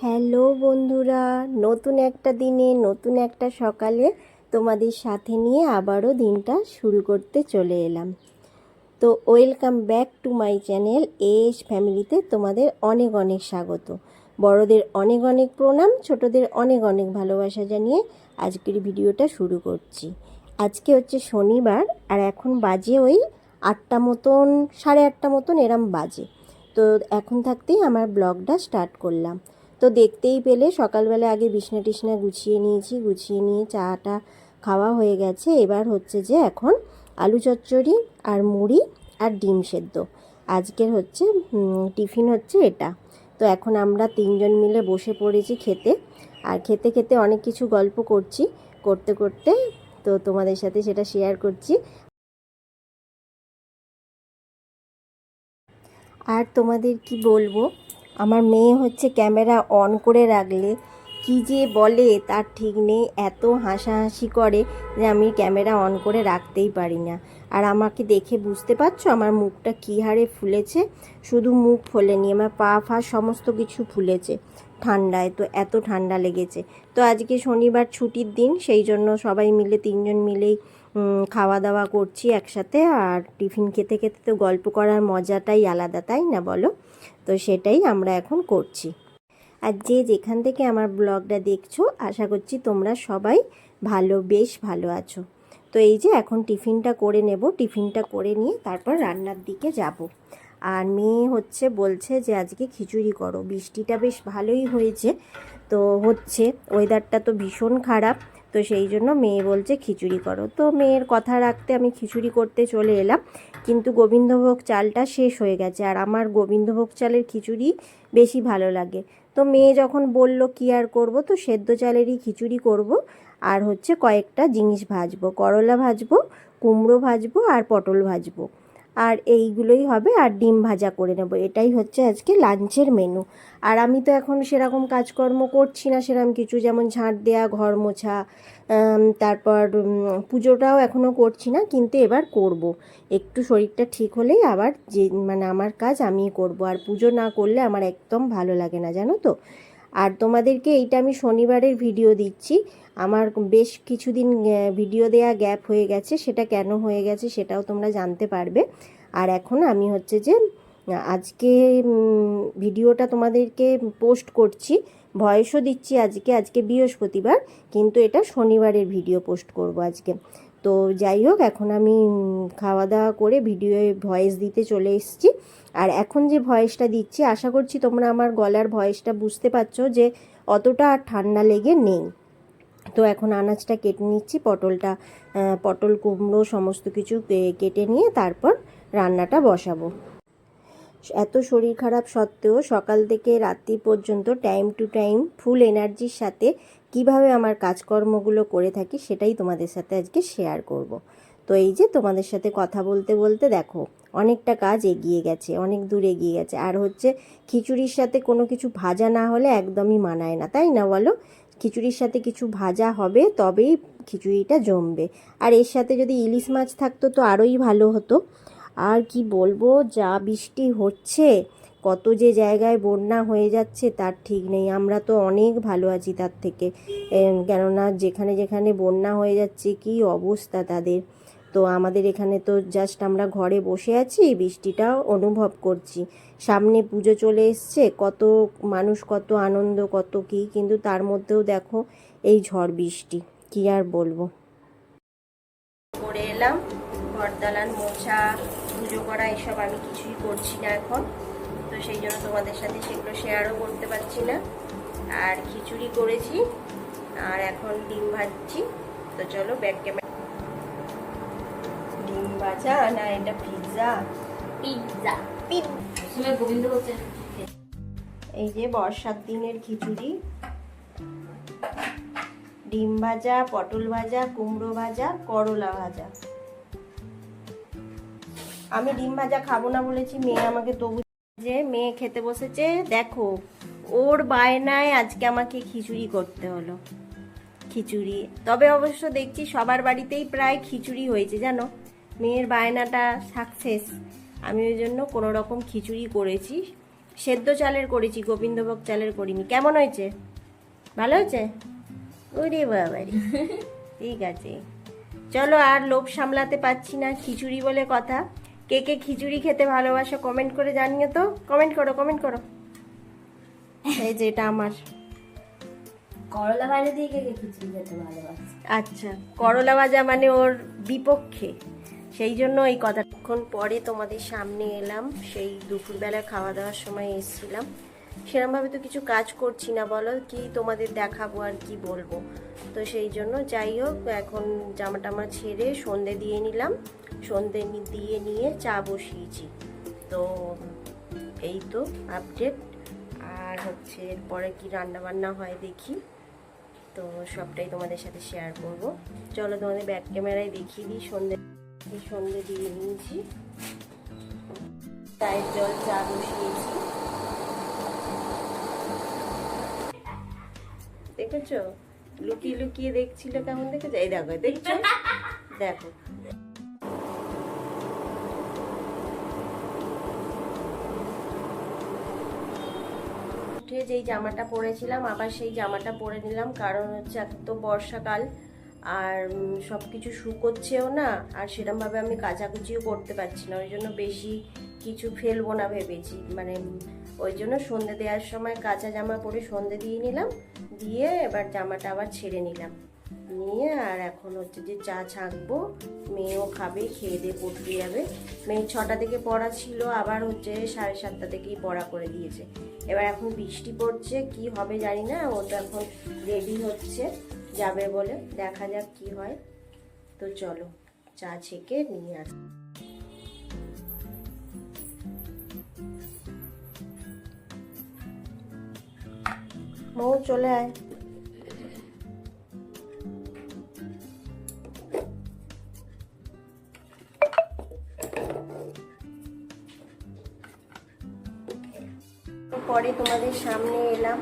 Hello বন্ধুরা, নতুন একটা দিনে নতুন একটা সকালে তোমাদের সাথে নিয়ে আবারও দিনটা শুরু করতে চলে এলাম। তো welcome back to my channel S ফ্যামিলিতে তোমাদের অনেক অনেক স্বাগত। বড়দের অনেক অনেক প্রণাম, ছোটদের অনেক অনেক ভালোবাসা জানিয়ে আজকের ভিডিওটা শুরু করছি। আজকে হচ্ছে শনিবার আর এখন বাজে ওই 8টা মতন, 8:30 মতন এরম বাজে। তো এখন থাকতেই আমার ব্লগটা স্টার্ট করলাম। তো দেখতেই পেলে সকালবেলা আগে বিছনা টিছনা গুছিয়ে নিয়েছি, গুছিয়ে নিয়ে চাটা খাওয়া হয়ে গেছে। এবার হচ্ছে যে এখন আলু চচ্চড়ি আর মুড়ি আর ডিম সেদ্ধ আজকের হচ্ছে টিফিন হচ্ছে এটা। তো এখন আমরা তিনজন মিলে বসে পড়েছি খেতে, আর খেতে খেতে অনেক কিছু গল্প করছি, করতে করতে তো তোমাদের সাথে সেটা শেয়ার করছি। আর তোমাদের কি বলবো, আমার মেয়ে হচ্ছে ক্যামেরা অন করে রাখলে কি যে বলে তার ঠিক নেই, এত হাসাহাসি করে যে আমি ক্যামেরা অন করে রাখতেই পারি না। আর আমাকে দেখে বুঝতে পারছো আমার মুখটা কী হারে ফুলেছে। শুধু মুখ ফোলেনি, আমার পা ফা সমস্ত কিছু ফুলেছে ঠান্ডায়। তো এত ঠান্ডা লেগেছে। তো আজকে শনিবার ছুটির দিন, সেই জন্য সবাই মিলে তিনজন মিলেই খাওয়া দাওয়া করছি একসাথে। আর টিফিন খেতে খেতে তো গল্প করার মজাটাই আলাদা, তাই না বলো? তো সেটাই আমরা এখন করছি। আর যে যেখান থেকে আমার ব্লগটা দেখছো, আশা করছি তোমরা সবাই বেশ ভালো আছো। তো এই যে এখন টিফিনটা করে নেব, টিফিনটা করে নিয়ে তারপর রান্নার দিকে যাব। আর মেয়ে হচ্ছে বলছে যে আজকে খিচুড়ি করো, বৃষ্টিটা বেশ ভালোই হয়েছে, তো হচ্ছে ওয়েদারটা তো ভীষণ খারাপ। তো সেই জন্য মেয়ে বলছে খিচুড়ি করো। তো মেয়ের কথা রাখতে আমি খিচুড়ি করতে চলে এলাম। কিন্তু গোবিন্দভোগ চালটা শেষ হয়ে গেছে, আর আমার গোবিন্দভোগ চালের খিচুড়ি বেশি ভালো লাগে। তো মেয়ে যখন বলল কি আর করব, তো সেদ্ধ চালেরই খিচুড়ি করব। আর হচ্ছে কয়েকটা জিনিস ভাজবো, করলা ভাজবো, কুমড়ো ভাজবো আর পটল ভাজবো, আর এইগুলোই হবে। আর ডিম ভাজা করে নেব। এটাই হচ্ছে আজকে লাঞ্চের মেনু। আর আমি তো এখন সেরকম কাজকর্ম করছি না সেরকম কিছু, যেমন ঝাঁট দেওয়া, ঘর মোছা, তারপর পুজোটাও এখনও করছি না, কিন্তু এবার করব। একটু শরীরটা ঠিক হলেই আবার যে আমার কাজ আমিই করব। আর পুজো না করলে আমার একদম ভালো লাগে না, জানো তো। আর তোমাদেরকে এইটা আমি শনিবারের ভিডিও দিচ্ছি। আমার বেশ কিছুদিন ভিডিও দেয়া গ্যাপ হয়ে গেছে, সেটা কেন হয়ে গেছে সেটাও তোমরা জানতে পারবে। আর এখন আমি হচ্ছে যে আজকে ভিডিওটা তোমাদেরকে পোস্ট করছি, ভয়েসও দিচ্ছি আজকে বৃহস্পতিবার, কিন্তু এটা শনিবারের ভিডিও পোস্ট করব আজকে। তো যাই হোক, এখন আমি খাওয়া দাওয়া করে ভিডিওয়ে ভয়েস দিতে চলে এসেছি। আর এখন যে ভয়েসটা দিচ্ছি, আশা করছি তোমরা আমার গলার ভয়েসটা বুঝতে পারছো যে অতটা আর ঠান্ডা লেগে নেই। তো এখন আনাজটা কেটে নিচ্ছি, পটল কুমড়ো সমস্ত কিছু কেটে নিয়ে তারপর রান্নাটা বসাবো। এত শরীর খারাপ সত্ত্বেও সকাল থেকে রাত্রি পর্যন্ত টাইম টু টাইম ফুল এনার্জির সাথে কিভাবে আমার কাজকর্মগুলো করে থাকি সেটাই তোমাদের সাথে আজকে শেয়ার করব। তো এই যে তোমাদের সাথে কথা বলতে বলতে দেখো অনেকটা কাজ এগিয়ে গেছে, অনেক দূর এগিয়ে গেছে। আর হচ্ছে খিচুড়ির সাথে কোনো কিছু ভাজা না হলে একদমই মানায় না, তাই না বলো? খিচুড়ির সাথে কিছু ভাজা হবে তবেই খিচুড়িটা জমবে। আর এর সাথে যদি ইলিশ মাছ থাকতো তো আরোই ভালো হতো। আর কি বলবো, যা বৃষ্টি হচ্ছে, কত যে জায়গায় বন্যা হয়ে যাচ্ছে তার ঠিক নেই। আমরা তো অনেক ভালো আছি তার থেকে, কেননা যেখানে যেখানে বন্যা হয়ে যাচ্ছে কি অবস্থা তাদের। তো আমাদের এখানে তো জাস্ট আমরা ঘরে বসে আছি, বৃষ্টিটাও অনুভব করছি। সামনে পুজো চলে এসছে, কত মানুষ, কত আনন্দ, কত কি, কিন্তু তার মধ্যেও দেখো এই ঝড় বৃষ্টি, কি আর বলবো। করে এলাম, ঘর দালান মোছা, পুজো করা, এসব আমি কিছুই করছি না এখন। তো সেই জন্য তোমাদের সাথে সেগুলো শেয়ারও করতে পারছি না। আর খিচুড়ি করেছি, আর এখন ডিম ভাজছি। তো চলো ব্যাক ক্যামেরা। ডিম ভাজা না, এটা পিৎজা। পিৎজা পিৎজা গোবিন্দ হচ্ছে। এই যে বর্ষার দিনের খিচুড়ি, ডিম ভাজা, পটল ভাজা, কুমড়ো ভাজা, করলা ভাজা। আমি ডিম ভাজা খাবো না বলেছি, মেয়ে আমাকে তবু, যে মেয়ে খেতে বসেছে দেখো, ওর বায়নায় আজকে আমাকে খিচুড়ি করতে হলো। খিচুড়ি, তবে অবশ্য দেখছি সবার বাড়িতেই প্রায় খিচুড়ি হয়েছে জানো। মেয়ের বায়নাটা সাকসেস, আমি ওই জন্য কোনো রকম খিচুড়ি করেছি। সেদ্ধ চালের করেছি, গোবিন্দভোগ চালের করিনি। কেমন হয়েছে? ভালো হয়েছে? ওরে বাবারে, ঠিক আছে। চলো, আর লোভ সামলাতে পারছি না, খিচুড়ি বলে কথা। কে কে খিচুড়ি খেতে ভালোবাসো কমেন্ট করে জানিও তো। কমেন্ট করো, কমেন্ট করো। এই যে এটা আমার। করলা বাইরে দিয়ে কে কে খিচুড়ি খেতে ভালোবাসে? আচ্ছা, করলা ভাজা মানে ওর বিপক্ষে, সেই জন্য এই কথাক্ষণ পরে তোমাদের সামনে এলাম। সেই দুপুরবেলা খাওয়া দাওয়ার সময় এসেছিলাম। সেরমভাবে তো কিছু কাজ করছি না, বলো কি তোমাদের দেখাবো আর কি বলবো। তো সেই জন্য যাই হোক, এখন জামা টামা ছেড়ে সন্ধে দিয়ে নিলাম। সন্ধে দিয়ে নিয়ে চা বসিয়েছি। তো এই তো আপডেট। আর হচ্ছে এরপরে কি রান্না বান্না হয় দেখি, তো সবটাই তোমাদের সাথে শেয়ার করব। চলো তোমাদের ব্যাক ক্যামেরায় দেখিয়ে দিই। সন্ধে দিয়ে নিয়েছি, চায়ের জল, চা বসিয়েছি। দেখেছো, লুকিয়ে লুকিয়ে দেখছিল কেমন, দেখেছো? এই দেখো, দেখছো? দেখো, উঠে যেই জামাটা পরেছিলাম আবার সেই জামাটা পরে নিলাম, কারণ হচ্ছে এক তো বর্ষাকাল, আর সব কিছু শুকোচ্ছেও না, আর সেরমভাবে আমি কাচাকুচিও করতে পারছি না। ওই জন্য বেশি কিছু ফেলবো না ভেবেছি, মানে ওই জন্য সন্ধে দেওয়ার সময় কাঁচা জামা পরে সন্ধে দিয়ে নিলাম, দিয়ে এবার জামাটা আবার ছেড়ে নিলাম, নিয়ে আর এখন হচ্ছে যে চা ছাঁকবো। মেয়েও খাবে, খেয়ে দিয়ে পড়তে যাবে। মেয়ে 6টা থেকে পড়া ছিল, আবার হচ্ছে 7:30 থেকেই পড়া করে দিয়েছে। এবার এখন বৃষ্টি পড়ছে, কি হবে জানি না। ও তো এখন রেডি হচ্ছে যাবে বলে, দেখা যাক কি হয়। তো চলো চা ছেঁকে নিয়ে আস। মৌ চলে আয়। পরে তোমাদের সামনে এলাম,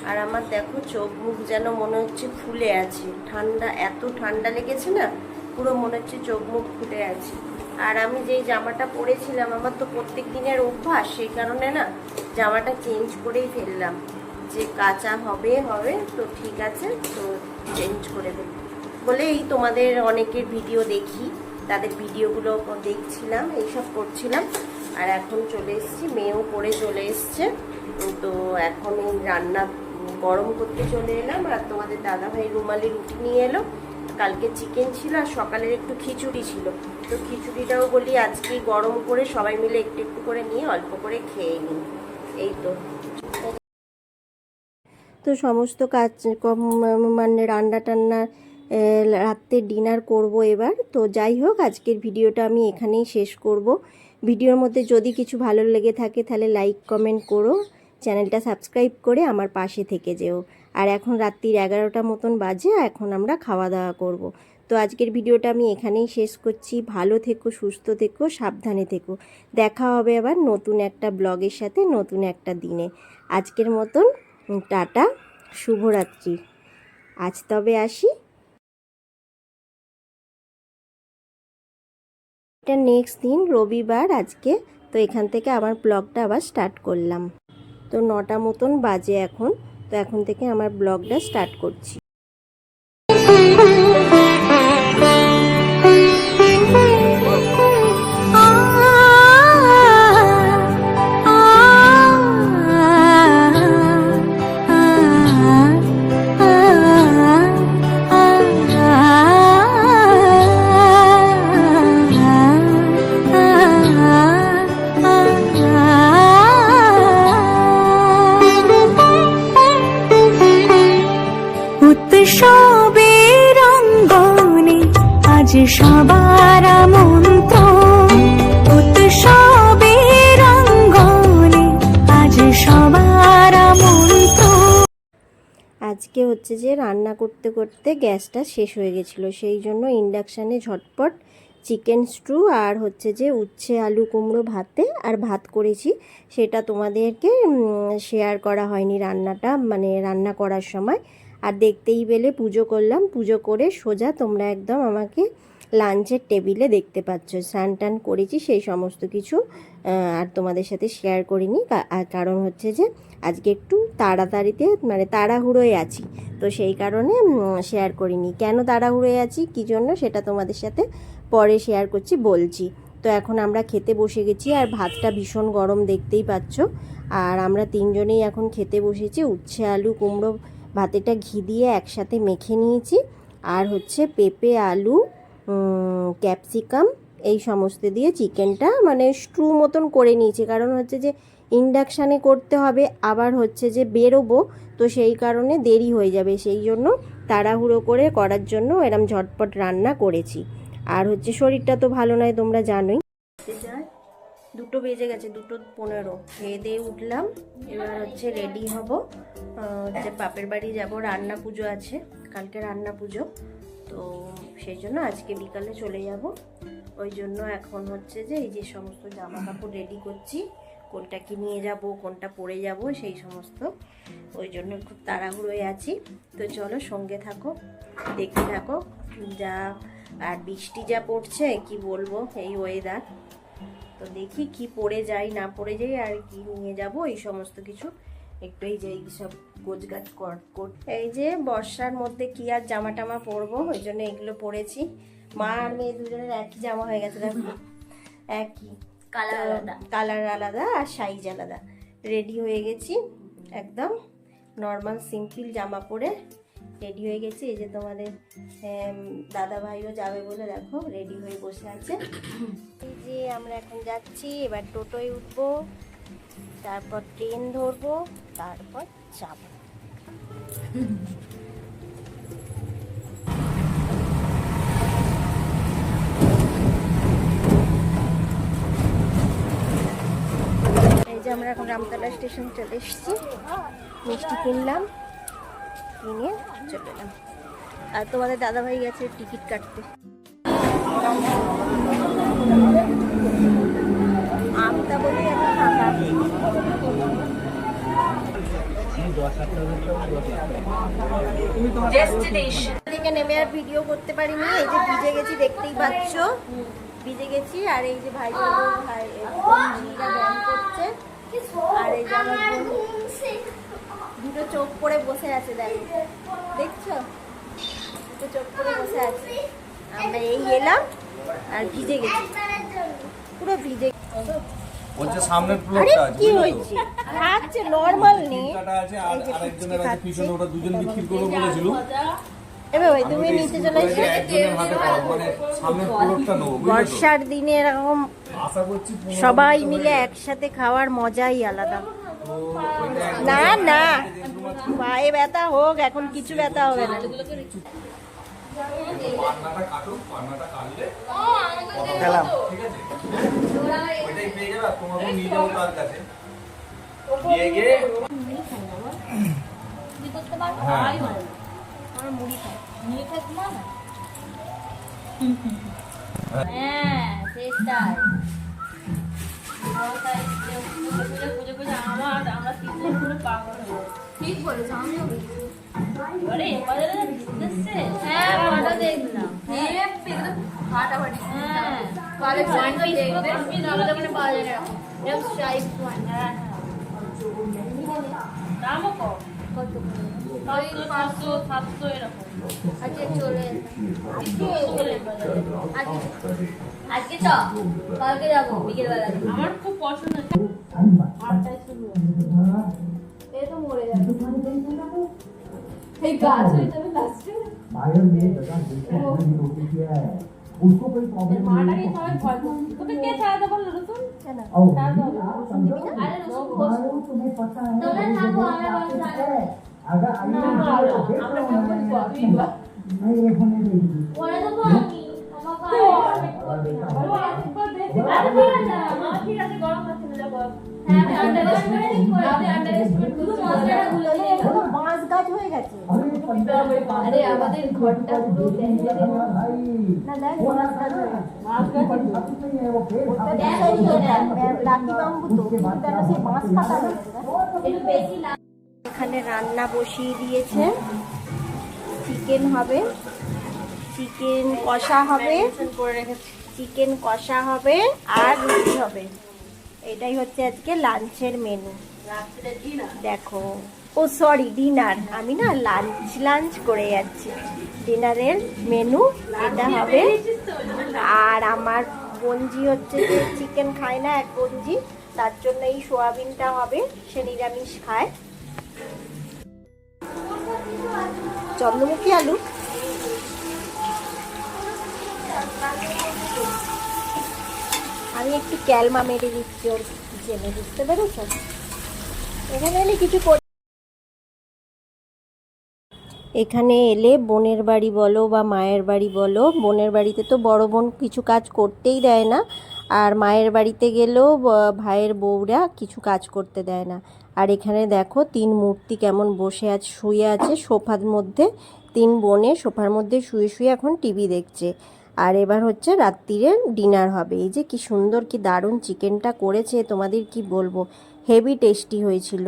আর আমার দেখো চোখ মুখ যেন মনে হচ্ছে ফুলে আছে। ঠান্ডা, এত ঠান্ডা লেগেছে না, পুরো মনে হচ্ছে চোখ মুখ ফুলে আছে। আর আমি যেই জামাটা পরেছিলাম, আমার তো প্রত্যেক দিনের অভ্যাস, সেই কারণে না জামাটা চেঞ্জ করেই ফেললাম, যে কাঁচা হবে হবে তো ঠিক আছে, তো চেঞ্জ করে দেব বলে এই তোমাদের অনেকের ভিডিও দেখি, তাদের ভিডিওগুলো দেখছিলাম, এইসব করছিলাম। আর এখন চলে এসেছি, মেয়েও পড়ে চলে এসছে। তো এখন এই রান্না গরম করতে চলে এলাম। আর তোমাদের দাদাভাই রুমালি রুটি নিয়ে এলো, কালকে চিকেন ছিল আর সকালের একটু খিচুড়ি ছিল। তো খিচুড়িটাও বলি আজকে গরম করে সবাই মিলে একটু একটু করে নিয়ে অল্প করে খেয়ে নিই। এই তো সমস্ত কাজ মানে রান্না টান্না, রাত্রে ডিনার করব এবার। তো যাই হোক, আজকের ভিডিওটা আমি এখানেই শেষ করব। ভিডিওর মধ্যে যদি কিছু ভালো লেগে থাকে তাহলে লাইক কমেন্ট করো, চ্যানেলটা সাবস্ক্রাইব করে আমার পাশে থেকে যেও। আর এখন রাত্রির 11টা মতন বাজে, এখন আমরা খাওয়া দাওয়া করব। তো আজকের ভিডিওটা আমি এখানেই শেষ করছি। ভালো থেকো, সুস্থ থেকো, সাবধানে থেকো। দেখা হবে আবার নতুন একটা ব্লগের সাথে, নতুন একটা দিনে। আজকের মতন টাটা, শুভরাত্রি। আজ তবে আসি। এটা নেক্সট দিন রবিবার আজকে। তো এখান থেকে আমার ব্লগটা আবার স্টার্ট করলাম। তো 9টা মতন বাজে এখন। তো এখন থেকে আমার ব্লগটা স্টার্ট করছি। উৎসবের অঙ্গনে আজ সবার আমন্ত্রণ, উৎসবের অঙ্গনে আজ সবার আমন্ত্রণ। আজকে হচ্ছে যে রান্না করতে করতে গ্যাসটা শেষ হয়ে গেছিলো, সেই জন্য ইন্ডাকশানে ঝটপট চিকেন স্টু আর হচ্ছে যে উচ্ছে আলু কুমড়ো ভাতে আর ভাত করেছি। সেটা তোমাদেরকে শেয়ার করা হয়নি রান্নাটা, মানে রান্না করার সময়। আর দেখতেই পেলে পুজো করলাম, পুজো করে সোজা তোমরা একদম আমাকে লাঞ্চের টেবিলে দেখতে পাচ্ছ। স্নান টান করেছি সেই সমস্ত কিছু আর তোমাদের সাথে শেয়ার করিনি, আর কারণ হচ্ছে যে আজকে একটু তাড়াতাড়িতে মানে তাড়াহুড়োয় আছি, তো সেই কারণে শেয়ার করিনি। কেন তাড়াহুড়োয় আছি, কী জন্য, সেটা তোমাদের সাথে পরে শেয়ার করছি, বলছি। তো এখন আমরা খেতে বসে গেছি, আর ভাতটা ভীষণ গরম দেখতেই পাচ্ছ। আর আমরা তিনজনেই এখন খেতে বসেছি। উচ্ছে আলু কুমড়ো ভাতেটা ঘি দিয়ে একসাথে মেখে নিয়েছি, আর হচ্ছে পেঁপে আলু ক্যাপসিকাম এই সমস্ত দিয়ে চিকেনটা মানে স্ট্রু মতন করে নিয়েছি। কারণ হচ্ছে যে ইন্ডাকশানে করতে হবে, আবার হচ্ছে যে বেরোবো, তো সেই কারণে দেরি হয়ে যাবে, সেই জন্য তাড়াহুড়ো করে করার জন্য এরম ঝটপট রান্না করেছি। আর হচ্ছে শরীরটা তো ভালো নয়, তোমরা জানোই। 2টো বেজে গেছে, 2:15 খেয়ে দিয়ে উঠলাম। এবার হচ্ছে রেডি হব, হচ্ছে বাপের বাড়ি যাব, রান্না পুজো আছে কালকে, রান্না পুজো, তো সেই জন্য আজকে বিকালে চলে যাব। ওই জন্য এখন হচ্ছে যে এই যে সমস্ত জামা কাপড় রেডি করছি, কোনটা কি নিয়ে যাব, কোনটা পরে যাব, সেই সমস্ত, ওই জন্য খুব তাড়াহুড়োয় আছি। তো চলো সঙ্গে থাকো, দেখতে থাকো। যা আর বৃষ্টি যা পড়ছে কি বলবো, এই ওয়েদার, তো দেখি কি পরে যাই না পরে যাই আর কি নিয়ে যাব, এই সমস্ত কিছু একটু এই যে এইসব গোছগাছ এই যে বর্ষার মধ্যে কি আর জামা টামা পরবো, ওই জন্য এগুলো পরেছি। মা আর মেয়ে দুজনের একই জামা হয়ে গেছে, দেখো একই কালার আলাদা আর সাইজ আলাদা। রেডি হয়ে গেছি একদম নর্মাল সিম্পল জামা পরে রেডি হয়ে গেছি। এই যে তোমাদের দাদা ভাইও যাবে বলে দেখো রেডি হয়ে বসে আছে। এই যে আমরা এখন যাচ্ছি, এবার টোটোয় উঠবো, তারপর ট্রেন ধরবো, তারপর যাবো। এই যে আমরা এখন রামতলা স্টেশন চলে এসেছি, মিষ্টি কিনলাম, কিনে চলে এলাম। আর তোমাদের দাদাভাই গেছে টিকিট কাটতে। আমটা বলি এখন ফাঁকা থেকে নেমে আর ভিডিও করতে পারিনি। এই যে ভিজে গেছি দেখতেই পাচ্ছ, ভিজে গেছি। আর এই যে ভাই ব্যায়াম করছে, আর এই যে আমার দুটো চোখ পরে বসে আছে, দেখছো, দুটো চোখ পরে বসে আছে। আমরা এই এলাম আর ভিজে গেছি, পুরো ভিজে। বলছে সামনের ফ্লোরটা আছে, কি হয়েছে, খাচ্ছে নরমাল নেই, কাটা আছে আর আরেকজনের আছে পিছনে, ওটা দুজন বিক্রি করবে বলেছিল। এবার ভাই তুমি নিচে চলে এসো, একজনের হাতে পাবো, মানে সামনের ফ্লোরটা নেবো, বুঝলে তো? বর্ষার দিনে এরকম আশা করছি সবাই মিলে একসাথে খাওয়ার মজাই আলাদা। না না পায়ে ব্যথা হোক, এখন কিছু ব্যথা হবে না। পান্নাটা কাটো, পান্নাটা কাটলে গেলাম। ঠিক আছে, ওইটাই পেয়ে যাবে। আর তোমাকে নিয়ে যাবো তার কাছে, নিয়ে গিয়ে হ্যাঁ মুড়ি খাই, মুড়ি খাই তোমার না? হ্যাঁ সেটাই। আমরা তিনজন পুরো পাগল হয়ে গেছি। ঠিক বলেছো, আমিও আরে এবারে হ্যাঁ ফাটা দেখলাম, ফাটাফাটি। হ্যাঁ পালে পয়েন্ট দেখবে, আমি নালে দোকানে পাওয়া যায় না এরকম স্ট্রাইপ পয়েন্ট। হ্যাঁ দামও কম, কত ওই 500 700 এরকম। আজকে চলে আজকে তো কালকে যাবো বিকেলবেলা। আমার খুব পছন্দ, 8টায় শুরু, এই তো মরে যাবে এই গাছ হয়ে যাবে লাস্টে। पायल ने लगा देखो मैंने रोटी किया है उसको कोई प्रॉब्लम মাটাকে সবাই ভয় করে। তোকে কে ছাড়াতে বললো রসুন? কেন আরে রসুন খোস तुम्हें पता है তোমরা থাকো, আমরা বসে থাকো। अगर আমরা কেউ বলবো তুই বল मैं ये होने देगी পরে দেবো আমি আমার ঠিক আছে গরম আছে না গরম। হ্যাঁ আমি আন্ডারস্ট্যান্ড করে দিই, আমি আন্ডারস্ট্যান্ড শুধু মশলাটা গুলো দিয়ে বাঁশ গাছ হয়ে গেছে। আরে আমাদের ঘরটা পুরো भाई না দেখ বাঁশ গাছ হয়ে গেছে। नहीं है वो पेड़ রাখি বাম্বু তো, কিন্তু কেন সেই বাঁশ কাটা হয়ে গেছে। একটু বেশি এখানে রান্না বসিয়ে দিয়েছে, চিকেন হবে, চিকেন কষা হবে, চিকেন কষা হবে আর রুটি হবে। এটাই হচ্ছে আজকে লাঞ্চের মেনু। দেখো, ও সরি ডিনার, আমি না লাঞ্চ করে যাচ্ছি। ডিনারের মেনু এটা হবে। আর আমার বঞ্জি হচ্ছে যে চিকেন খায় না, এক বঞ্জি, তার জন্য এই সোয়াবিনটা হবে, সে নিরামিষ খায়। চন্দ্রমুখী আলু, আমি একটু ক্যালমা মেরে দিচ্ছি ওর কিচেনে, বুঝতে পেরেছ? এখানে এলে কিছু এখানে এলে বোনের বাড়ি বলো বা মায়ের বাড়ি বলো, বোনের বাড়িতে তো বড় বোন কিছু কাজ করতেই দেয় না, আর মায়ের বাড়িতে গেলেও ভাইয়ের বউরা কিছু কাজ করতে দেয় না। আর এখানে দেখো 3 মূর্তি কেমন বসে আছে, শুয়ে আছে সোফার মধ্যে। 3 বোনে সোফার মধ্যে শুয়ে শুয়ে এখন টিভি দেখছে। আর এবার হচ্ছে রাত্রিরে ডিনার হবে। এই যে কি সুন্দর কি দারুণ চিকেনটা করেছে, তোমাদের কি বলবো, হেভি টেস্টি হয়েছিল।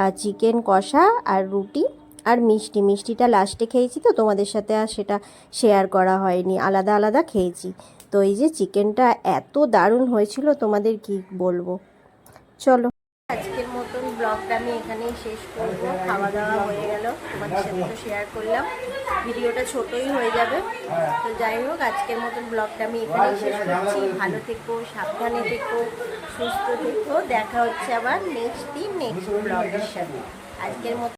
আর চিকেন কষা আর রুটি আর মিষ্টিটা লাস্টে খেয়েছি, তো তোমাদের সাথে আর সেটা শেয়ার করা হয়নি, আলাদা আলাদা খেয়েছি। তো এই যে চিকেনটা এত দারুণ হয়েছিল, তোমাদের কি বলবো। চলো, আজকের মতন ব্লগটা আমি এখানেই শেষ করবো। খাওয়া দাওয়া হয়ে গেল, তোমাদের সাথে তো শেয়ার করলাম, ভিডিওটা ছোটই হয়ে যাবে। তো যাই হোক, আজকের মতন ব্লগটা আমি এখানেই শেষ করছি। ভালো থেকো, সাবধানে থেকো, সুস্থ থেকো। দেখা হচ্ছে আবার নেক্সট ব্লগের সাথে। আজকের মতো